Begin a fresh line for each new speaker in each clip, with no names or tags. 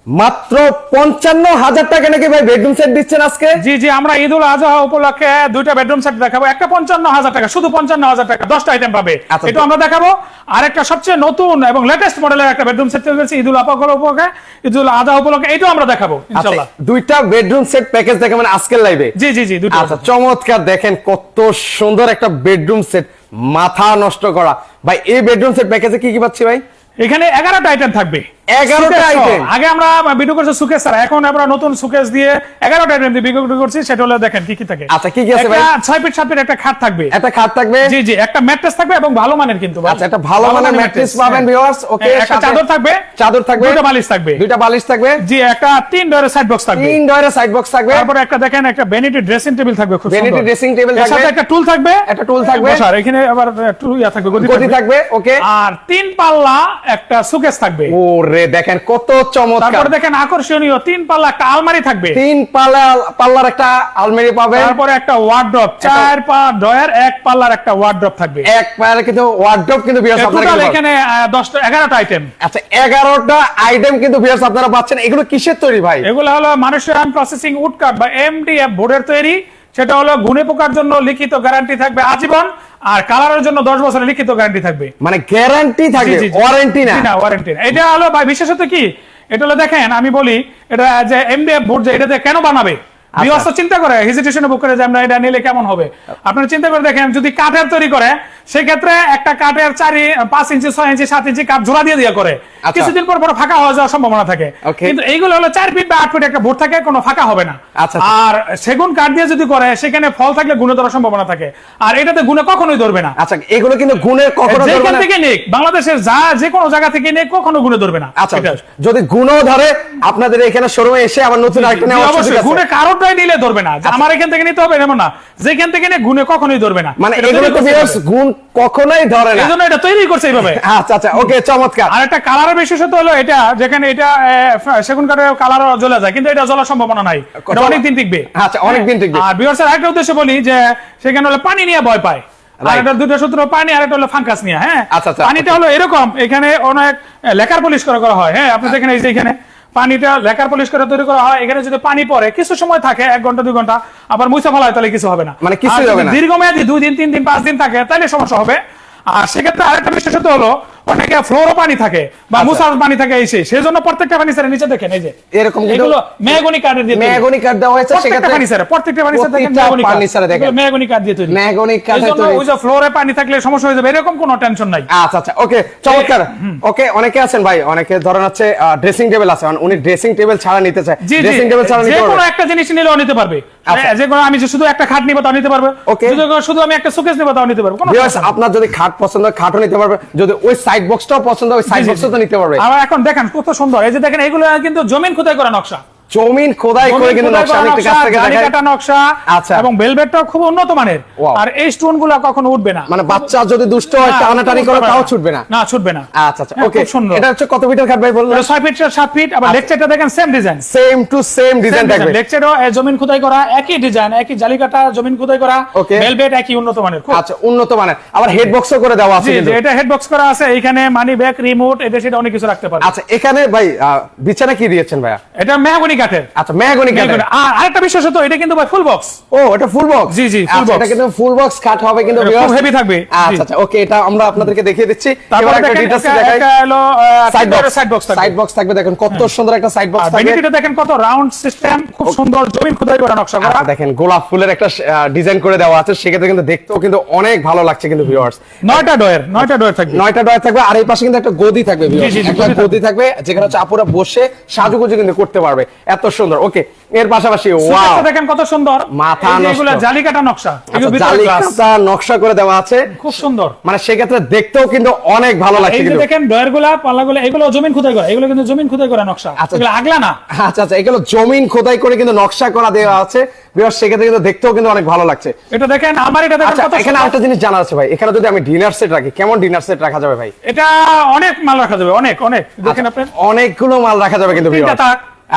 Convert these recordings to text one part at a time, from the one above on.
মাত্র 55,000 টাকা নাকি ভাই বেডরুম সেট দিচ্ছেন আজকে?
জি জি, আমরা ঈদ উল আজহা উপলক্ষে দুইটা বেডরুম সেট দেখাবো। একটা 55,000 টাকা, শুধু 55,000 টাকা 10টা আইটেম পাবে, এটা আমরা দেখাবো। আর একটা সবচেয়ে নতুন এবং লেটেস্ট মডেলের একটা বেডরুম সেট চলছে ঈদ উল উপলক্ষে, ঈদ উল আজহা উপলক্ষে, এটাও আমরা দেখাবো ইনশাআল্লাহ।
দুইটা বেডরুম সেট প্যাকেজ দেখাবেন আজকের লাইভে?
জি জি জি, দুটো।
আচ্ছা, চমৎকার। দেখেন কত সুন্দর একটা বেডরুম সেট, মাথা নষ্ট করা। ভাই এই বেডরুম সেট প্যাকেজে কি কি পাচ্ছি ভাই?
এখানে 11টা আইটেম থাকবে।
11টা আইটেম?
আগে আমরা ভিডিও করছি সুকেস ছাড়া, এখন আমরা নতুন সুকেস দিয়ে 11টা আইটেম দিয়ে ভিডিও করছি। সেটা হলো দেখেন কি কি থাকে।
আচ্ছা, কি কি আছে ভাই?
6 ফিট 7 ফিট একটা খাট থাকবে।
একটা খাট থাকবে?
জি জি, একটা ম্যাট্রেস থাকবে এবং ভালো মানের কিন্তু।
আচ্ছা, একটা ভালো মানের ম্যাট্রেস পাবেন ভিউয়ার্স। ওকে,
একটা চাদর থাকবে।
চাদর থাকবে,
দুটো বালিশ থাকবে।
দুইটা বালিশ থাকবে।
জি, একটা 3 ডয়ারের সাইড বক্স থাকবে।
3 ডয়ারের সাইড বক্স থাকবে।
তারপরে একটা দেখেন একটা ভ্যানিটি ড্রেসিং টেবিল থাকবে, খুব সুন্দর
ভ্যানিটি ড্রেসিং টেবিল থাকবে।
এর সাথে একটা টুল থাকবে,
একটা টুল থাকবে।
বসার এখানে আবার টুল থাকবে,
গদি থাকবে। ওকে,
আর 3 পাল্লা একটা সুকেস থাকবে।
ওরে দেখেন কত চমৎকার।
তারপরে দেখেন আকর্ষণীয় 3 পাল্লা একটা আলমারি থাকবে।
3 পাল্লার একটা আলমারি পাবেন।
তারপরে একটা ওয়ার্ড্রপ, 4 ডয়ার 1 পাল্লার একটা ওয়ার্ড্রপ থাকবে।
এক পাল্লা কিন্তু ওয়ার্ড্রপ কিন্তু ভিউয়ার্স আপনারা
টোটাল এখানে 11টা আইটেম।
আচ্ছা, 11টা আইটেম কিন্তু ভিউয়ার্স আপনারা পাচ্ছেন। এগুলো কিসের তৈরি ভাই?
এগুলো হলো মানুষের প্রসেসিং উড কাট বা এমডিএফ বোর্ডের তৈরি। সেটা হলো গুণে পোকার জন্য লিখিত গ্যারান্টি থাকবে আজীবন, আর কালারের জন্য 10 বছরের লিখিত গ্যারান্টি থাকবে।
মানে গ্যারান্টি থাকবে, ওয়ারেন্টি না?
না, ওয়ারেন্টি না। এটা হলো ভাই বিশেষত কি, এটা হলো দেখেন আমি বলি, এটা যে এমডিএফ বোর্ড যে এটাতে কেন বানাবে, ভিউয়ার্স চিন্তা করে হেজিটেশনে বুক করে যে আমরা এটা নিলে কেমন হবে। আপনারা চিন্তা করে দেখেন, যদি কাঠের তৈরি করে সেই ক্ষেত্রে একটা কাঠের 5 ইঞ্চি 6 ইঞ্চি 7 ইঞ্চি কাঠ জোড়া দিয়ে করে, কিছুদিন পর ফাঁকা হয়ে যাওয়ার সম্ভাবনা থাকে। কিন্তু এইগুলো হলো 4 ফিট বা 8 ফিট একটা বোর্ড থাকে, কোনো ফাঁকা হবে না। আর সেগুন কাঠ দিয়ে যদি করে সেখানে ফল থাকলে গুণে ধরার সম্ভাবনা থাকে, আর এটাতে গুণে কখনোই ধরবে না।
আচ্ছা, এগুলো কিন্তু গুণে কখনো ধরবে না।
যেখান থেকে নেক, বাংলাদেশের যে কোনো জায়গা থেকে নেক, কখনো গুণে ধরবে না।
আচ্ছা, যদি গুণও ধরে আপনাদের এখানে শোরুমে এসে আবার নতুন আইটেম নেওয়ার সুযোগ আছে।
গুণে কারোটাই নিলে ধরবে না, আমার এখান থেকে নিতে হবে এমন না, যেখান থেকে নে গুণে কখনোই ধরবে না।
মানে এগুলো তো ভিউয়ার্স গুণ কখনোই ধরে না,
এজন্য এটা তৈরি করছে এইভাবে।
আচ্ছা আচ্ছা, ওকে, চমৎকার।
আর একটা কালারের বিশেষত্ব হলো এটা, যেখানে এটা সেগুন কাঠের কালার জ্বলে যায়, কিন্তু এটা জ্বলার সম্ভাবনা নাই, এটা অনেক দিন টিকবে।
আচ্ছা, অনেক দিন টিকবে।
আর ভিউয়ার্সের আরেকটা উদ্দেশ্য বলি যে সেখানে হলো পানি নিয়ে ভয় পায়, আর এটা দুটো সূত্র পানি, আর একটা হলো ফাঙ্গাস নিয়ে। হ্যাঁ, পানিটা হলো এরকম, এখানে অনেক লেকার পলিশ করা হয়। হ্যাঁ, আপনি দেখেন এই যে এখানে পানিটা লেকার পলিশ করে তৈরি করা হয়। এখানে যদি পানি পড়ে কিছু সময় থাকে, 1 ঘন্টা 2 ঘন্টা, আবার মুছে ফেলা হয়, তাহলে কিছু হবে না।
মানে কিছু হবে না।
দীর্ঘমেয়াদী 2 দিন 3 দিন 5 দিন থাকে, তাহলে সমস্যা হবে। আর সেক্ষেত্রে আরেকটা বিশেষত্ব হলো অনেকে ফ্লোরও পানি থাকে বা মুসার পানি থাকে, সেজন্য প্রত্যেকটা ফার্নিচারের নিচে দেখেন এই যে
এরকম
এগুলো মেহগনি কাঠের দিয়ে,
মেহগনি কাঠ দেওয়া হয়েছে। সেক্ষেত্রে
প্রত্যেকটা ফার্নিচার দেখেন মেহগনি কাঠ দিয়ে তৈরি।
মেহগনি কাঠের তৈরি,
ওই যে ফ্লোরে পানি থাকলে সমস্যা হয়ে যাবে, এরকম কোনো টেনশন নাই।
আচ্ছা আচ্ছা, ওকে, চমৎকার। ওকে, অনেকে আছেন ভাই, অনেকে ধরেন হচ্ছে ড্রেসিং টেবিল আছে, উনি ড্রেসিং টেবিল ছাড়া নিতে চায়, ড্রেসিং টেবিল ছাড়া নিতে পারবে,
যে কোনো একটা জিনিস নিলেও নিতে পারবে। যে কোনো, আমি শুধু একটা খাট নিব তাও নিতে পারবে, শুধু আমি একটা শোকেস নিব তাও নিতে পারবে।
আপনার যদি খাট পছন্দ হয় খাটও নিতে পারবে, যদি ওই সাইড বক্সটাও পছন্দ হয় সাইড বক্সও তো নিতে পারবে।
আবার এখন দেখেন কত সুন্দর, এই যে দেখেন এগুলো কিন্তু জমিন খোদাই করা নকশা,
জমিন খোদাই করে কিন্তু নকশা, আমি একটু কাছ থেকে দেখাই,
কাটা নকশা। আচ্ছা, এবং ভেলভেটটাও খুব উন্নত মানের, আর এই স্টোনগুলো কখনো উঠবে না।
মানে বাচ্চা যদি দুষ্ট হয় টানাটানি করে তাও ছুটবে না? না,
ছুটবে না।
আচ্ছা আচ্ছা, ওকে, এটা হচ্ছে কত ফিটের খাট ভাই বললেন?
6 ফিট 7 ফিট। আবার লেকচারটা দেখেন same design,
same to same design থাকবে।
লেকচারও জমিন খোদাই করা, একই ডিজাইন, একই জালি কাটা জমিন খোদাই করা, ভেলভেট একই উন্নত মানের।
আচ্ছা, উন্নত মানের। আবার হেড বক্সও করে দেওয়া আছে কিন্তু।
এটা হেড বক্স করা আছে, এখানে মানি ব্যাগ, রিমোট, এটা সেটা অনেক কিছু রাখতে পারবে।
আচ্ছা, এখানে ভাই বিছানা কি দিয়েছেন ভাইয়া?
এটা মেহগনি কাঠের।
আচ্ছা, মেহগনি কাঠের।
আর আরেকটা বিশেষত্ব, এটা কিন্তু ভাই ফুল বক্স।
ও, এটা ফুল বক্স?
জি জি, ফুল বক্স।
এটা কিন্তু ফুল বক্স কাট হবে, কিন্তু
খুব হেভি থাকবে।
আচ্ছা আচ্ছা, ওকে, এটা আমরা আপনাদেরকে দেখিয়ে দিচ্ছি।
এবার একটা ডিটেইলস দেখাই। এটা হলো সাইড বক্স থাকবে।
সাইড বক্স থাকবে, দেখেন কত সুন্দর একটা সাইড বক্স থাকবে।
ভ্যানিটিটা দেখেন কত রাউন্ড সিস্টেম, খুব সুন্দর জমিন খোদাই করা নকশা করা।
দেখেন গোলাপ ফুলের একটা ডিজাইন করে দেওয়া আছে, সেক্ষেত্রে কিন্তু দেখতেও কিন্তু অনেক ভালো লাগছে কিন্তু ভিউয়ার্স।
9টা ডয়ার থাকবে,
9টা ডয়ার থাকবে। আর এই পাশে কিন্তু একটা গদি থাকবে ভিউয়ার্স, একটা গদি থাকবে যেখানে হচ্ছে আপুরা বসে সাজুগুজু কিন্তু করতে পারবে, এত সুন্দর। ওকে, এর পাশাপাশি ওয়াও,
দেখেন কত সুন্দর
মাথা নষ্ট,
এগুলো জালি কাটা নকশা,
এগুলো জালি কাটা নকশা করে দেওয়া আছে,
খুব সুন্দর।
মানে সেক্ষেত্রে দেখতেও কিন্তু অনেক ভালো লাগছে।
এই যে দেখেন ডয়ারগুলা, পাল্লাগুলো, এগুলো জমিন খোদাই করা, এগুলো কিন্তু জমিন খোদাই করা নকশা, এগুলো আগলা না।
আচ্ছা আচ্ছা, এগুলো জমিন খোদাই করে কিন্তু নকশা করা দেওয়া আছে ভিউয়ার্স, সেক্ষেত্রে কিন্তু দেখতেও কিন্তু অনেক ভালো লাগছে।
এটা দেখেন, আমার এটা দেখেন কত।
এখানে আরেকটা জিনিস জানার আছে ভাই, এখানে যদি আমি ডিনার সেট রাখি, কেমন ডিনার সেট রাখা যাবে ভাই?
এটা অনেক মাল রাখা যাবে, অনেক দেখেন আপনি,
অনেকগুলো মাল রাখা যাবে কিন্তু ভিউয়ার্স।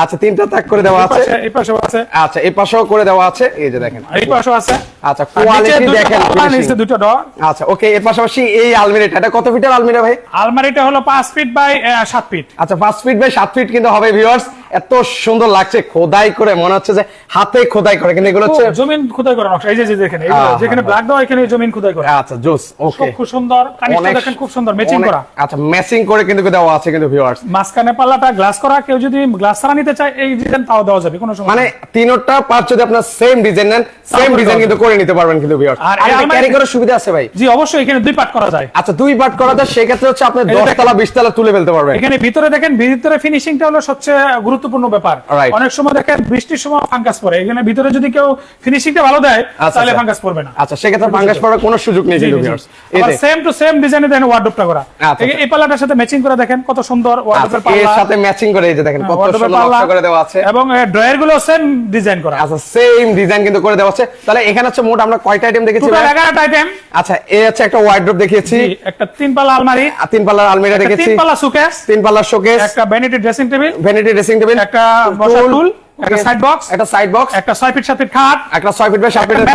আচ্ছা তিনটা তাক করে দেওয়া আছে,
এই পাশেও আছে,
আচ্ছা এই পাশেও করে দেওয়া আছে, এই যে দেখেন
এই পাশেও আছে।
আচ্ছা কোয়ালিটি দেখেন,
নিচে দুটো ডোর।
আচ্ছা ওকে, এর পাশাপাশি এই আলমিরাটা, এটা কত ফিটের আলমিরা ভাই?
আলমারিটা হলো 5 ফিট বাই 7 ফিট।
আচ্ছা 5 ফিট বাই 7 ফিট কিন্তু হবে ভিউয়ার্স। এত সুন্দর লাগছে, খোদাই করে মনে হচ্ছে যে হাতে খোদাই করে, কিন্তু এগুলো হচ্ছে
জমিন খোদাই করা নকশা। এই যে দেখেন এগুলো যেখানে ব্ল্যাক দাও এখানে জমিন খোদাই করা।
আচ্ছা জোস, ওকে
খুব সুন্দর, কানেকশন দেখেন খুব সুন্দর ম্যাচিং করা।
আচ্ছা ম্যাচিং করে কিন্তু দেওয়া আছে কিন্তু ভিউয়ার্স।
মাঝখানে পাল্লাটা গ্লাস করা, কেউ যদি গ্লাস ছাড়া নিতে চায় এই ডিজাইন তাও দেওয়া যাবে, কোনো সমস্যা
মানে তিনটা পার্ট যদি আপনার সেম ডিজাইন নেন, সেম ডিজাইন কিন্তু করে নিতে পারবেন কিন্তু ভিউয়ার্স।
আর
আর ক্যারি করার সুবিধা আছে ভাই?
জি অবশ্যই, এখানে 2 পার্ট করা যায়।
আচ্ছা 2 পার্ট করা যায়, সেই ক্ষেত্রে হচ্ছে আপনি 10 তলা 20 তলা তুলে ফেলতে পারবেন।
এখানে ভিতরে দেখেন, ভিতরে ফিনিশিংটা হলো সবচেয়ে গুরুত্বপূর্ণ ব্যাপার।
Right.
অনেক সময় দেখেন বৃষ্টির সময় ফাঙ্গাস পড়ে, এখানে ভিতরে যদি কেউ ফিনিশিংটা ভালো দেয় তাহলে ফাঙ্গাস পড়বে না।
আচ্ছা সেক্ষেত্রে ফাঙ্গাস পড়ার কোনো সুযোগ নেই কিন্তু ভিউয়ার্স। এই যে
সেম টু সেম ডিজাইনে দেন ওয়ার্ডরোবটা করা।
আচ্ছা,
এই পাল্লাটার সাথে ম্যাচিং করে দেখেন কত সুন্দর ওয়ার্ডরোবের পাল্লা,
এর সাথে ম্যাচিং করে, এই যে দেখেন কত সুন্দর নকশা করে দেওয়া আছে,
এবং ড্রয়ার গুলো সেম ডিজাইন করা।
আচ্ছা সেম ডিজাইন কিন্তু করে দেওয়া আছে। তাহলে এখানে হচ্ছে মোট আমরা কয়টা আইটেম দেখেছি?
টোটাল 11টা আইটেম।
আচ্ছা এই হচ্ছে একটা ওয়ার্ডরোব দেখিয়েছি,
একটা 3 পাল্লা আলমারি,
3 পাল্লার আলমিরা দেখেছি,
3 পাল্লা শোকেস,
3 পাল্লার শোকেস,
একটা vanity dressing table,
vanity dressing table,
একটা বসার টুল, একটা সাইড বক্স,
একটা সাইড বক্স,
একটা 6 ফিট 7 ফিট খাট,
একটা 6 ফিট বাই 7 ফিটের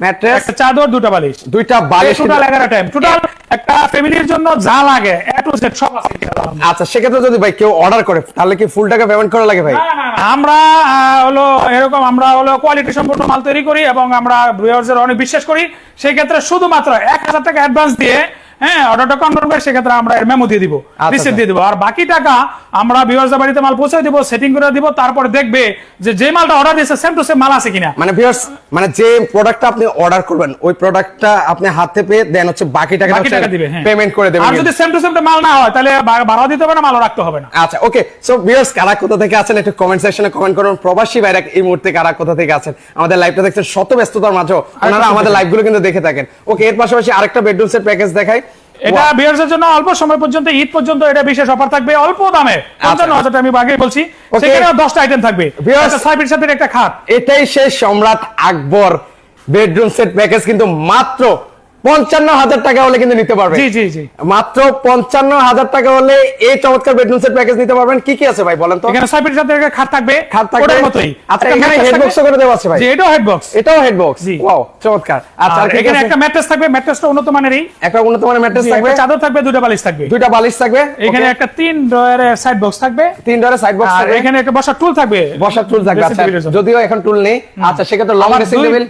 ম্যাট্রেস,
একটা চাদর, 2টা বালিশ,
2টা বালিশ।
টোটাল 11টা আইটেম। টোটাল একটা ফ্যামিলির জন্য যা লাগে A to Z সব আছে।
আচ্ছা সেক্ষেত্রে যদি ভাই কেউ অর্ডার করে তাহলে কি ফুল টাকা পেমেন্ট করা লাগে ভাই?
আমরা হলো এরকম, আমরা হলো কোয়ালিটি সম্পন্ন মাল তৈরি করি এবং আমরা ভিউয়ার্সদের অনেক বিশ্বাস করি। সেই ক্ষেত্রে শুধুমাত্র 1000 টাকা অ্যাডভান্স দিয়ে অর্ডারটা কনফার্ম করে সেক্ষেত্রে আমরা এর মেমো দিয়ে দিব, রিসিপ্ট দিয়ে দিব, আর বাকি টাকা আমরা ভিউয়ার্সদের বাড়িতে মাল পৌঁছে দিব, সেটিং করে দিব, তারপরে দেখবে যে মালটা অর্ডার দিয়েছে সেম টু সেম মাল আছে কিনা।
মানে ভিউয়ার্স, মানে যে প্রোডাক্টটা আপনি অর্ডার করবেন ওই প্রোডাক্টটা আপনি হাতে পেয়ে দেন হচ্ছে বাকি টাকা
দিবে,
পেমেন্ট করে দেবেন।
আর যদি সেম টু সেম মাল না হয় তাহলে ভাড়া দিতে হবে না, মালও রাখতে হবে না।
আচ্ছা ওকে, সো ভিউয়ার্স কারা কোথা থেকে আছেন একটু কমেন্ট সেকশনে কমেন্ট করুন। প্রবাসী ভাইরা এই মুহূর্তে কারা কোথা থেকে আছেন, আমাদের লাইভটা দেখছেন শত ব্যস্ততার মাঝেও আপনারা আমাদের লাইভগুলো কিন্তু দেখে থাকেন। ওকে এর পাশাপাশি আরেকটা বেডরুম সেট প্যাকেজ দেখাই।
এটা ভিউয়ার্সদের জন্য অল্প সময় পর্যন্ত, ঈদ পর্যন্ত এটা বিশেষ অফার থাকবে অল্প দামে, 55,000 টাকা আমি আগেই বলছি। সেখানে 10টা আইটেম থাকবে, একটা 6 ফিট 7 ফিট একটা খাট।
এটাই সেই সম্রাট আকবর বেডরুম সেট প্যাকেজ, কিন্তু মাত্র 55,000 টাকা হলে কিন্তু নিতে পারবেন।
জি জি জি,
মাত্র 55,000 টাকা হলে এই চমৎকার বেডরুম সেট প্যাকেজ নিতে পারবেন। কি কি আছে ভাই বলেন তো?
এখানে 6 ফিট 7 ফিট একটা খাট থাকবে, ওটার মতোই।
আচ্ছা এখানে হেড বক্স করে দেওয়া আছে ভাই?
জি এটাও হেড বক্স,
এটাও হেড বক্স। ওয়াও চমৎকার। আচ্ছা আর
এখানে একটা ম্যাট্রেস থাকবে, ম্যাট্রেসটা উন্নত মানেরই,
একটা উন্নত মানের ম্যাট্রেস থাকবে,
চাদর থাকবে, 2টা বালিশ থাকবে,
2টা বালিশ থাকবে।
এখানে একটা 3 ড্রয়ারের সাইড বক্স থাকবে,
3 ডোরের সাইড বক্স
আর
থাকবে,
এখানে একটা বসার টুল থাকবে,
বসার টুল থাকবে। আচ্ছা যদিও এখন টুল নেই, আচ্ছা সেক্ষেত্রে লং ড্রেসিং টেবিল,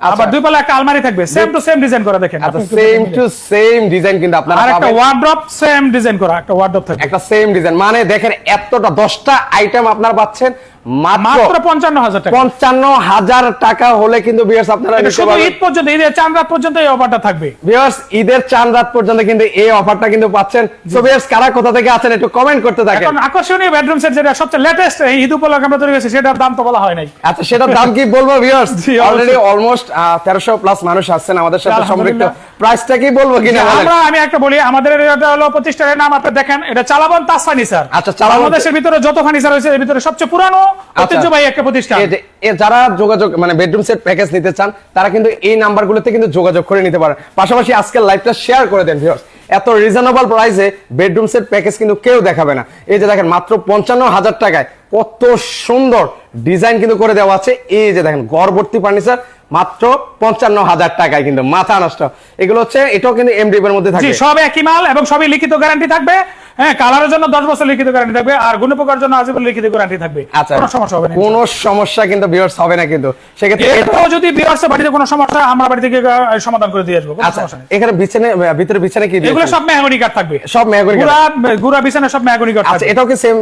আবার 2 পাল্লা একটা আলমারি থাকবে, সেম টু সেম ডিজাইন করা দেখেন।
আচ্ছা সেম টু সেম ডিজাইন কিন্তু আপনারা
পাবেন। আর একটা
পাবেন।
ওয়ার্ড্রপ সেম ডিজাইন করা একটা ওয়ার্ড্রপ থাকবে,
একটা সেম ডিজাইন, মানে দেখেন এতটা 10টা আইটেম আপনারা পাচ্ছেন মাত্র
55,000 টাকা।
55,000 টাকা হলে কিন্তু ভিউয়ার্স আপনারা
এটা
নিতে
শুধু
পারবেন।
ঈদ পর্যন্ত, ঈদের চাঁদ রাত পর্যন্ত এই অফারটা থাকবে।
ভিউয়ার্স ঈদের চাঁদ রাত পর্যন্ত কিন্তু এই অফারটা কিন্তু পাচ্ছেন। সো ভিউয়ার্স কারা কোথা থেকে আছেন একটু কমেন্ট করতে থাকেন।
এখন আকর্ষণীয় বেডরুম সেট যেটা সবচেয়ে লেটেস্ট এই ঈদ উপলক্ষে আমরা তৈরি করেছি, সেটার দাম তো বলা হয় নাই।
আচ্ছা সেটার দাম কি বলবো ভিউয়ার্স?
জি,
অলরেডি অলমোস্ট 1300 প্লাস মানুষ আসছেন আমাদের সাথে সম্পৃক্ত,
আলহামদুলিল্লাহ।
প্রাইসটা কি বলবো কিনা বলেন?
আমি একটা বলি, আমাদের এটা হলো প্রতিষ্ঠানের নাম আপনি দেখেন, এটা চালাবন তাজ ফার্নিচার।
আচ্ছা, চালাবন-
বাংলাদেশের ভিতরে যত ফার্নিচার হয়েছে এর ভিতরে সবচেয়ে পুরানো ঐতিহ্যবাহী একটা প্রতিষ্ঠান।
যারা যোগাযোগ মানে বেডরুম সেট প্যাকেজ নিতে চান তারা কিন্তু এই নাম্বারগুলোতে কিন্তু যোগাযোগ করে নিতে পারেন। পাশাপাশি আজকের লাইভটা শেয়ার করে দেন ভিউয়ার্স। এত রিজনেবল প্রাইসে বেডরুম সেট প্যাকেজ কিন্তু কেউ দেখাবে না। এই যে দেখেন মাত্র 55,000 টাকায় কত সুন্দর ডিজাইন কিন্তু করে দেওয়া আছে। এই যে দেখেন গড়ভর্তি ফার্নিচার মাত্র 55,000 টাকায়, কিন্তু মাথা নষ্ট। এগুলো হচ্ছে এটাও কিন্তু এমডিএফ এর মধ্যে
জি,
থাকবে,
সব একই মাল এবং সবই লিখিত গ্যারান্টি থাকবে। হ্যাঁ, কালারের জন্য 10 বছর লিখিত গ্যারান্টি থাকবে, আর গুণপোকার জন্য আজীবন লিখিত গ্যারান্টি থাকবে।
আচ্ছা
কোনো সমস্যা হবে না,
কোনো সমস্যা কিন্তু ভিউয়ার্স হবে না কিন্তু সেক্ষেত্রে
এটাও যদি ভিউয়ার্সের বাড়িতে কোনো সমস্যা আমরা বাড়ি থেকে সমাধান করে দিয়ে আসবো, কোনো
আচ্ছা
সমস্যা নেই।
এখানে বিছানে ভিতরে বিছানে কি
এগুলো সব মেহগনি কাঠ থাকবে,
সব মেহগনি কাঠ।
গুড়া বিছানা সব মেহগনি কাঠ
আচ্ছা
থাকবে।
এটাও কি সেম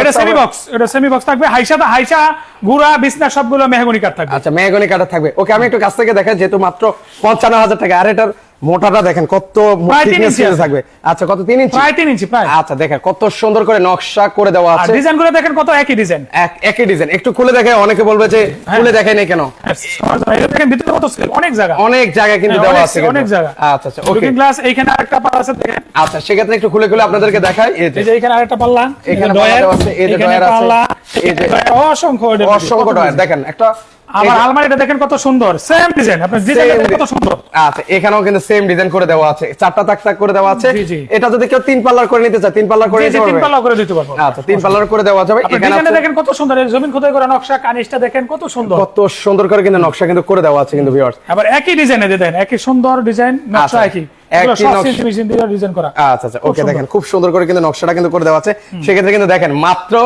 এটা সেমি বক্স, এটা সেমি বক্স থাকবে, হাইসা গুড়া বিছনা সবগুলো মেহগনি কাঠ থাকবে।
আচ্ছা মেহগনি কাঠ থাকবে। ওকে আমি একটু কাছ থেকে দেখাই, যেহেতু মাত্র 55,000 টাকা। আর এটার মোটাটা দেখেন কত
প্রায় 3
thickness
ইঞ্চি
থাকবে। আচ্ছা কত 3 ইঞ্চি?
প্রায় 3 ইঞ্চি প্রায়।
আচ্ছা দেখেন কত সুন্দর করে নকশা করে দেওয়া
আর
আছে।
ডিজাইনগুলো দেখেন কত একই ডিজাইন,
একই ডিজাইন। একটু খুলে দেখে, অনেকে বলবে যে খুলে দেখাই নাই কেন।
এটা দেখেন ভিতরে কত স্কেল, অনেক জায়গা,
অনেক জায়গায় কিন্তু দেওয়া আছে,
অনেক জায়গা।
আচ্ছা আচ্ছা ওকে।
লুকিং গ্লাস এইখানে আরেকটা পাল্লা আছে দেখেন।
আচ্ছা সেক্ষেত্রে একটু খুলে খুলে আপনাদেরকে দেখাই। এই
এই যে এখানে আরেকটা পাল্লা,
এখানে পাল্লা দেওয়া আছে, এই যে ডয়ার আছে, এই যে
অসংখ্য
অসংখ্য ডয়ার দেখেন একটা
আবার আলমারিটা দেখেন কত সুন্দর, সেম ডিজাইন, আপনার ডিজাইনটা কত সুন্দর।
আচ্ছা, এখানেও কিন্তু সেম ডিজাইন করে দেওয়া আছে, চারটা তাক তাক করে দেওয়া আছে।
জি, জি।
এটা যদি কেউ 3 পাল্লার করে নিতে চায় 3 পাল্লার করে নিতে পারবে।
3 পাল্লা করে দিতে পারবো।
আচ্ছা, 3 পাল্লার করে দেওয়া যাবে।
আপনি ডিজাইনটা দেখেন কত সুন্দর, এই জমিন খোদাই করা নকশা, কানিশটা দেখেন কত সুন্দর,
কত সুন্দর করে কিন্তু নকশা কিন্তু করে দেওয়া আছে কিন্তু ভিউয়ার্স।
আবার একই ডিজাইনে দেন, একই সুন্দর ডিজাইন, নকশা একই, এগুলো সব সিস্টেম দিয়ে ডিজাইন করা।
আচ্ছা আচ্ছা, ওকে, দেখেন খুব সুন্দর করে কিন্তু নকশাটা কিন্তু করে দেওয়া আছে। সেক্ষেত্রে কিন্তু দেখেন মাত্র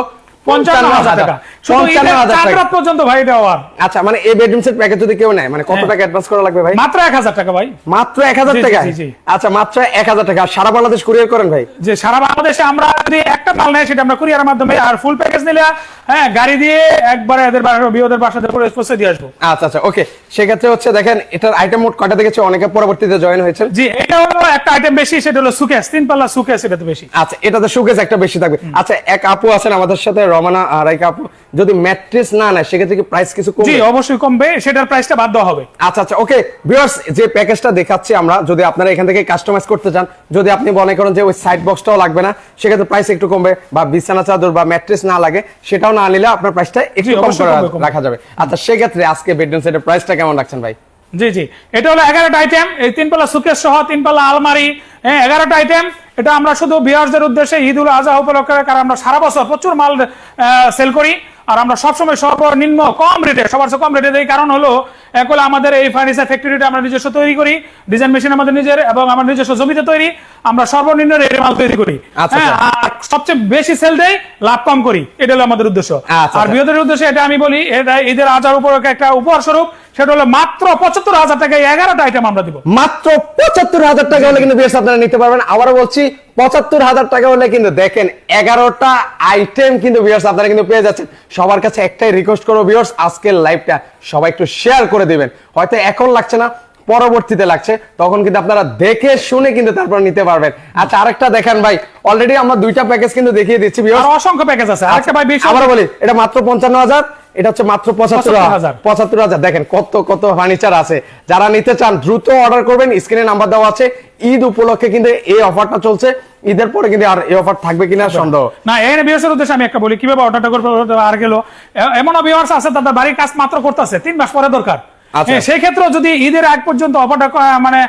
55,000 টাকা, শুধু ঈদের 4 রাত পর্যন্ত ভাই দেওয়া।
আচ্ছা, মানে এই বেডরুম সেট প্যাকেজ যদি কেউ নেয়, মানে কত টাকা অ্যাডভান্স করা লাগবে ভাই?
মাত্র 1000 টাকা ভাই,
মাত্র 1000 টাকা।
জি, জি।
আচ্ছা, মাত্র 1000 টাকা। সারা বাংলাদেশ কুরিয়ার করেন ভাই?
যে সারা বাংলাদেশে আমরা যদি একটা মাল নেই সেটা আমরা কুরিয়ারের মাধ্যমে, আর ফুল প্যাকেজ নিলে হ্যাঁ গাড়ি দিয়ে একবারে এদের বিয়োদের বাসাতে করে পৌঁছে দিয়ে আসবো।
আচ্ছা আচ্ছা, ওকে। সেক্ষেত্রে হচ্ছে দেখেন এটার আইটেম মোট কয়টা দেখেছি, অনেকে পরবর্তীতে জয়েন হয়েছে।
জি, এটা হলো একটা আইটেম বেশি, সেটা হলো সুকেস, 3 পাল্লা সুকেস, এটা তো বেশি।
আচ্ছা, এটাতে শোকেস একটা বেশি থাকবে। আচ্ছা, এক আপু আছেন আমাদের সাথে, রমানা আর এক আপু, যদি ম্যাট্রেস না নেয় সেক্ষেত্রে কি প্রাইস কিছু কমবে?
জি, অবশ্যই কমবে, সেটার প্রাইসটা বাদ দেওয়া হবে।
আচ্ছা আচ্ছা, ওকে ভিউয়ার্স, যে প্যাকেজটা দেখাচ্ছি আমরা, যদি আপনারা এখান থেকে কাস্টমাইজ করতে চান, যদি আপনি মনে করেন যে ওই সাইড বক্সটাও লাগবে না, সেক্ষেত্রে প্রাইস একটু কমবে, বা বিছানা চাদর বা ম্যাট্রেস না লাগে সেটাও না নিলে আপনার প্রাইসটা একটু কম করে রাখা যাবে। আচ্ছা, সেক্ষেত্রে আজকে বেডরুম সেটের প্রাইসটা কেমন রাখছেন ভাই?
জি জি, এটা হলো 11টা আইটেম, এই 3 পাল্লা সুকেস সহ 3 পাল্লা আলমারি, হ্যাঁ 11টা আইটেম। এটা আমরা শুধু ভিউয়ারদের উদ্দেশ্যে ঈদ উল আজহা উপলক্ষে, কারণ আমরা সারা বছর প্রচুর মাল সেল করি, আর আমরা সবসময় সর্বনিম্ন কম রেটে, সবার চেয়ে কম রেটে দেই। কারণ হলো এক হলো আমাদের এই ফার্নিচার ফ্যাক্টরিটা আমরা নিজস্ব তৈরি করি, ডিজাইন মেশিন আমাদের নিজের, এবং আমার নিজস্ব জমিতে তৈরি, আমরা সর্বনিম্ন রেটে মাল তৈরি করি। হ্যাঁ, আর সবচেয়ে বেশি সেল দেই, লাভ কম করি, এটা হলো আমাদের উদ্দেশ্য। আর ভিউয়ারদের উদ্দেশ্যে এটা আমি বলি, এটা ঈদের আজহার উপলক্ষে একটা উপহার স্বরূপ, সেটা হলো মাত্র 75,000 টাকায় 11টা আইটেম আমরা দিব।
মাত্র 75,000 টাকা হলে কিন্তু ভিউয়ার্স আপনারা নিতে পারবেন। আবারও বলছি, 75,000 টাকা হলে কিন্তু দেখেন 11টা আইটেম কিন্তু ভিউয়ার্স আপনারা কিন্তু পেয়ে যাচ্ছেন। সবার কাছে একটাই রিকোয়েস্ট করব ভিউয়ার্স, আজকের লাইভটা সবাই একটু শেয়ার করে দিবেন। হয়তো এখন লাগছে না, পরবর্তীতে লাগছে, তখন কিন্তু আপনারা দেখে শুনে কিন্তু তারপর নিতে পারবেন। আচ্ছা, আরেকটা দেখেন ভাই, অলরেডি আমরা 2টা প্যাকেজ কিন্তু দেখিয়ে দিচ্ছি ভিউয়ার্স,
আর অসংখ্য প্যাকেজ আছে। আরেকটা ভাই
আবার বলি, এটা মাত্র 55,000, এটা হচ্ছে মাত্র 75,000। দেখেন কত কত ফার্নিচার আছে। যারা নিতে চান দ্রুত অর্ডার করবেন, স্ক্রিনে নাম্বার দেওয়া আছে। ঈদ উপলক্ষে কিন্তু এই অফারটা চলছে, ঈদের পরে কিন্তু আর এই অফার থাকবে কিনা সন্দেহ
না। এই ভিউয়ার্সের উদ্দেশ্যে আমি একটা বলি, কিভাবে অর্ডারটা করবে। আর গেল এমন ভিউয়ার্স আছে তাদের বাড়ির কাজ মাত্র করতেছে, 3 মাস পরে দরকার। সেই ক্ষেত্রে যদি ঈদের আগ পর্যন্ত অফারটা মানে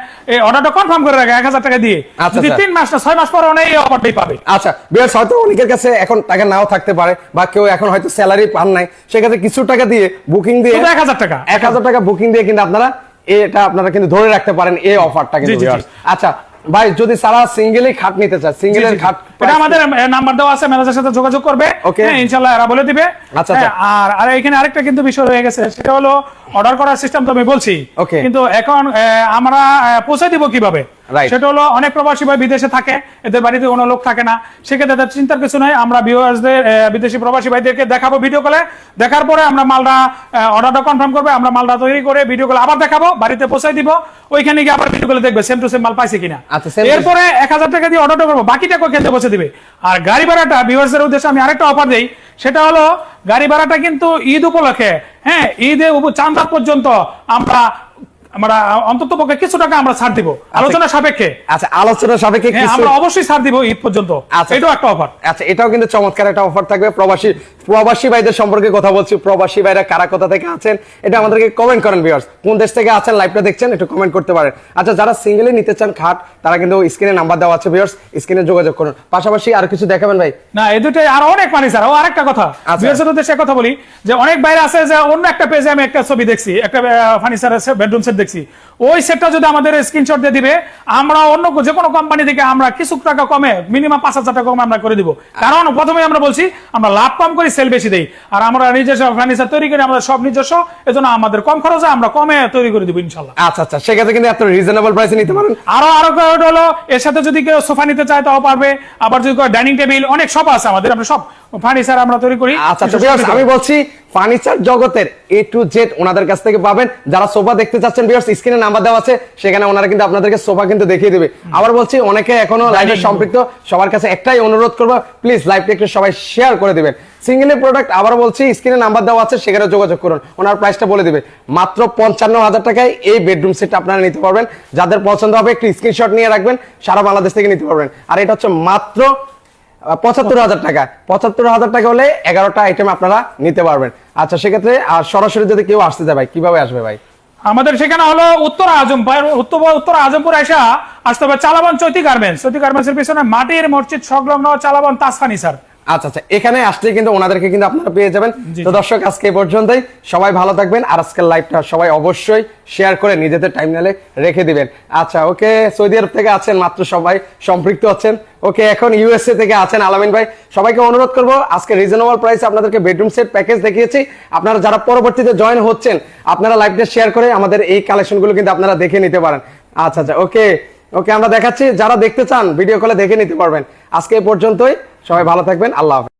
অর্ডারটা কনফার্ম করে রাখে 1000 টাকা দিয়ে, যদি 3 মাস না 6 মাস পরে এই অফারটাই পাবে।
আচ্ছা ভিউয়ার্স, হয়তো অনেকের কাছে এখন টাকা নাও থাকতে পারে, বা কেউ এখন হয়তো স্যালারি পান নাই, সেক্ষেত্রে কিছু টাকা দিয়ে বুকিং দিয়ে
1000
টাকা বুকিং দিয়ে কিন্তু আপনারা এটা আপনারা কিন্তু ধরে রাখতে পারেন এই অফারটা কিন্তু ভিউয়ার্স। আচ্ছা ভাই, যদি সারা সিঙ্গেলই খাট নিতে চায়, সিঙ্গেলের খাট,
এটা আমাদের নাম্বার দেওয়া আছে, ম্যানেজারের সাথে যোগাযোগ করবে, ইনশাআল্লাহ এরা বলে দিবে।
আচ্ছা,
আর এখানে আরেকটা কিন্তু বিষয় রয়ে গেছে, সেটা হলো অর্ডার করার সিস্টেম তো আমি বলছি, কিন্তু এখন আমরা পৌঁছে দিব কিভাবে, সেটা হলো অনেক প্রবাসী ভাই বিদেশে থাকে, এদের বাড়িতে কোনো লোক থাকে না, সেক্ষেত্রে তাদের চিন্তার কিছু নয়। আমরা ভিউয়ার্সদের, বিদেশি প্রবাসী ভাইদেরকে দেখাবো ভিডিও কলে, দেখার পরে আমরা মালটা অর্ডারটা কনফার্ম করবে, আমরা মালটা তৈরি করে ভিডিও কলে আবার দেখাবো, বাড়িতে পৌঁছে দিব, ওইখানে গিয়ে আবার ভিডিও কলে দেখবে সেম টু সেম মাল পাইছে কিনা। এরপরে 1000 টাকা দিয়ে অর্ডারটা করবো, বাকিটা খেতে পৌঁছে দিবে। আর গাড়ি ভাড়াটা ভিউয়ার্সদের উদ্দেশ্যে আমি আরেকটা অফার দেই, সেটা হলো গাড়ি ভাড়াটা কিন্তু ঈদ উপলক্ষে, হ্যাঁ ঈদে চাঁদ রাত পর্যন্ত আমরা অন্তত পক্ষে কিছু টাকা আমরা ছাড় দিব, আলোচনা সাপেক্ষে।
আচ্ছা, আলোচনা সাপেক্ষে
আমরা অবশ্যই ছাড় দিব ঈদ পর্যন্ত। এটাও একটা অফার।
আচ্ছা, এটাও কিন্তু চমৎকার একটা অফার থাকবে। প্রবাসী ভাইদের সম্পর্কে কথা বলছি, প্রবাসী ভাইরা কারা কোথা থেকে আছেন এটা আমাদেরকে কমেন্ট করেন ভিউয়ার্স, কোন দেশ থেকে আছেন লাইভটা দেখছেন একটু কমেন্ট করতে পারেন। আচ্ছা, যারা সিঙ্গেলি নিতে চান খাট, তারা কিন্তু স্ক্রিনে নাম্বার দেওয়া আছে ভিউয়ার্স, স্ক্রিনে যোগাযোগ করুন। পাশাপাশি আর কিছু দেখাবেন ভাই?
না, এই দুটোই আর অনেক ফার্নিচার। ও আরেকটা কথা ভিউয়ার্সের উদ্দেশ্যে কথা বলি, যে অনেক বাইরে আছে যে অন্য একটা পেজে আমি একটা ছবি দেখছি, একটা ফার্নিচার বেডরুম সেট দেখছি, ওই সেটটা যদি আমাদের স্ক্রিনশট দিয়ে দিবে, আমরা অন্য যে কোনো কোম্পানি থেকে আমরা কিছু টাকা কমে, মিনিমাম 5,000 টাকা কমে আমরা করে দিব। কারণ প্রথমে আমরা বলছি আমরা লাভ কম করি, সেল বেশি দেই, আর আমরা নিজস্ব ফার্নিচার তৈরি করি, আমরা সব নিজস্ব, এজন্য আমাদের কম খরচে আমরা কমে তৈরি করে দিব ইনশাআল্লাহ।
আচ্ছা আচ্ছা, সেক্ষেত্রে কিন্তু এত রিজনেবল প্রাইসে নিতে পারেন।
আরো হলো এর সাথে যদি কেউ সোফা নিতে চায় তাও পারবে, আবার যদি ডাইনিং টেবিল, অনেক সব আছে আমাদের, আমরা সব ফার্নিচার আমরা তৈরি করি।
আচ্ছা, আমি বলছি ফার্নিচার জগতের A to Z ওনাদের কাছ থেকে পাবেন। যারা সোফা দেখতে চাচ্ছেন ভিউয়ার্স, স্ক্রিনে নাম্বার দেওয়া আছে, সেখানে ওনারা কিন্তু আপনাদেরকে সোফা কিন্তু দেখিয়ে দিবে। আবার বলছি, অনেকে এখনো লাইভে সম্পৃক্ত, সবার কাছে একটাই অনুরোধ করব, প্লিজ লাইভটা একটু সবাই শেয়ার করে দিবেন। সিঙ্গেল প্রোডাক্ট আবার বলছি, স্ক্রিনে নাম্বার দেওয়া আছে, সেখানে যোগাযোগ করুন, ওনার প্রাইসটা বলে দিবে। মাত্র 55,000 টাকায় এই বেডরুম সেটটা আপনারা নিতে পারবেন। যাদের পছন্দ হবে একটু স্ক্রিনশট নিয়ে রাখবেন, সারা বাংলাদেশ থেকে নিতে পারবেন। আর এটা হচ্ছে মাত্র 75,000 টাকা, 75,000 টাকা হলে 11টা আইটেম আপনারা নিতে পারবেন। আচ্ছা, সেক্ষেত্রে আর সরাসরি যদি কেউ আসতে চায় ভাই, কিভাবে আসবে ভাই?
আমাদের সেখানে হলো উত্তর আজমপুর আসতে হবে চালাবন চৈতি গার্মেন্টস এর পিছনে মাটির মসজিদ সংলগ্ন চালাবন তাজ ফার্নিচার।
আচ্ছা আচ্ছা, এখানে আসলে কিন্তু ওনাদেরকে কিন্তু আপনারা পেয়ে যাবেন।
জি,
তো
জি।
দর্শক, আজকে এই পর্যন্তই। সবাই ভালো থাকবেন, আর আজকের লাইভটা সবাই অবশ্যই শেয়ার করে নিজেদের টাইমলাইনে রেখে দিবেন। আচ্ছা, ওকে, সৌদি আরব থেকে আছেন মাত্র সবাই সম্পৃক্ত আছেন। ওকে, এখন ইউএসএ থেকে আছেন আলামিন ভাই। সবাইকে অনুরোধ করব, আজকে রিজনেবল প্রাইসে আপনাদেরকে বেডরুম সেট প্যাকেজ দেখিয়েছি। আপনারা যারা পরবর্তীতে জয়েন হচ্ছেন, আপনারা লাইভটা শেয়ার করে আমাদের এই কালেকশনগুলো কিন্তু আপনারা দেখে নিতে পারেন। আচ্ছা আচ্ছা, ওকে ওকে, আমরা দেখাচ্ছি, যারা দেখতে চান ভিডিও কলে দেখে নিতে পারবেন। আজকে এই পর্যন্তই, সবাই ভালো থাকবেন, আল্লাহ হাফেজ।